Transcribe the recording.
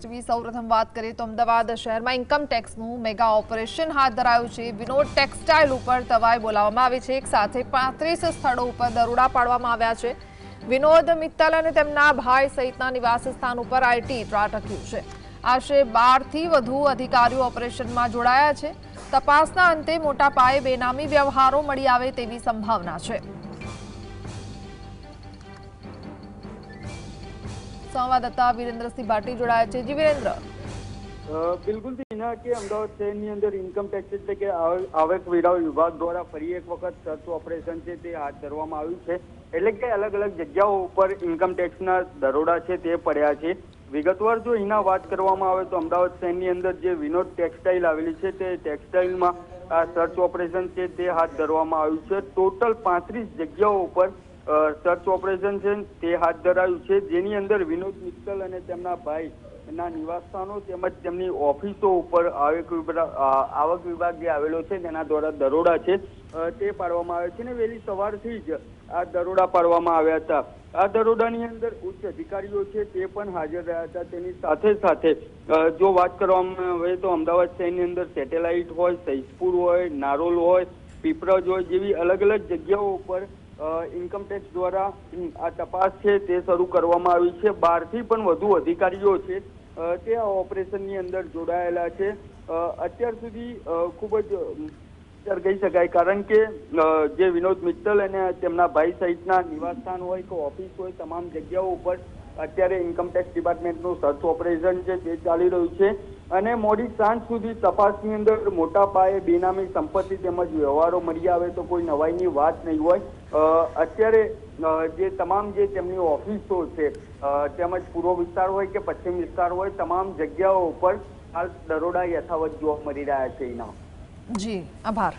સૌપ્રથમ વાત કરીએ તો અમદાવાદ શહેરમાં ઇન્કમ ટેક્સનું મેગા ઓપરેશન હાથ ધરાયું છે। વિનોદ ટેક્સટાઇલ ઉપર તવાઈ બોલાવવામાં આવી છે। એક સાથે 35 સ્થળો ઉપર દરોડા પાડવામાં આવ્યા છે। વિનોદ મિત્તલ અને તેમના ભાઈ સહિતના નિવાસ સ્થાન ઉપર આઈટી ત્રાટક્યું છે। આશરે 12 થી વધુ અધિકારીઓ ઓપરેશનમાં જોડાયા છે। તપાસના અંતે મોટા પાયે બેનામી વ્યવહારો મળી આવે તેવી સંભાવના છે। संवाददाता वीरेंद्र भाटी जोड़ाया है। जी वीरेंद्र, बिल्कुल टीना के अमदावाद शहर अंदर इनकम टेक्स એટલે કે આવકવેરા વિભાગ દ્વારા ફરી એક વખત સર્ચ ઓપરેશન છે તે હાથ ધરવામાં આવ્યું છે। એટલે કે અલગ અલગ જગ્યાઓ ઉપર ઇન્કમ ટેક્સના દરોડા છે તે પડ્યા છે। વિગતવાર જો એના વાત કરવામાં આવે તો અમદાવાદ શહેરની અંદર જે વિનોદ ટેક્સટાઇલ આવેલી છે તે ટેક્સટાઇલમાં આ સર્ચ ઓપરેશન છે તે હાથ ધરવામાં આવ્યું છે। ટોટલ 35 જગ્યાઓ ઉપર સર્ચ ઓપરેશન છે તે હાથ ધરાયું છે, જેની અંદર વિનોદ મિત્તલ અને તેમના ભાઈ ના નિવાસસ્થાનો તેમજ તેમની ઓફિસો ઉપર આવક વિભાગ જે આવેલો છે તેના દ્વારા દરોડા છે તે પાડવામાં આવે છે। ને વહેલી સવારથી જ આ દરોડા પાડવામાં આવ્યા હતા। આ દરોડાની અંદર ઉચ્ચ અધિકારીઓ છે તે પણ હાજર રહ્યા હતા। તેની સાથે સાથે જો વાત કરવામાં આવે તો અમદાવાદ શહેરની અંદર સેટેલાઇટ હોય, સૈજપુર હોય, નારોલ હોય, પીપરજ હોય જેવી અલગ અલગ જગ્યાઓ ઉપર ઇન્કમ ટેક્સ દ્વારા આ તપાસ છે તે શરૂ કરવામાં આવી છે। 12 થી પણ વધુ અધિકારીઓ છે તે આ ઓપરેશનની અંદર જોડાયેલા છે। અત્યાર સુધી ખૂબ જ કહી શકાય, કારણ કે જે વિનોદ મિત્તલ અને તેમના ભાઈ સહિતના નિવાસસ્થાન હોય કે ઓફિસ હોય તમામ જગ્યાઓ ઉપર અત્યારે ઇન્કમ ટેક્સ ડિપાર્ટમેન્ટનું સર્ચ ઓપરેશન છે તે ચાલી રહ્યું છે। અને મોડી સાંજ સુધી તપાસની અંદર મોટા પાયે બેનામી સંપત્તિ તેમજ વ્યવહારો મળી આવે તો કોઈ નવાઈની વાત નહીં હોય। અત્યારે જે તમામ જે તેમની ઓફિસો છે તેમજ પૂર્વ વિસ્તાર હોય કે પશ્ચિમ વિસ્તાર હોય તમામ જગ્યાઓ ઉપર હાલ દરોડા યથાવત જોવા મળી રહ્યા છે। જી આભાર।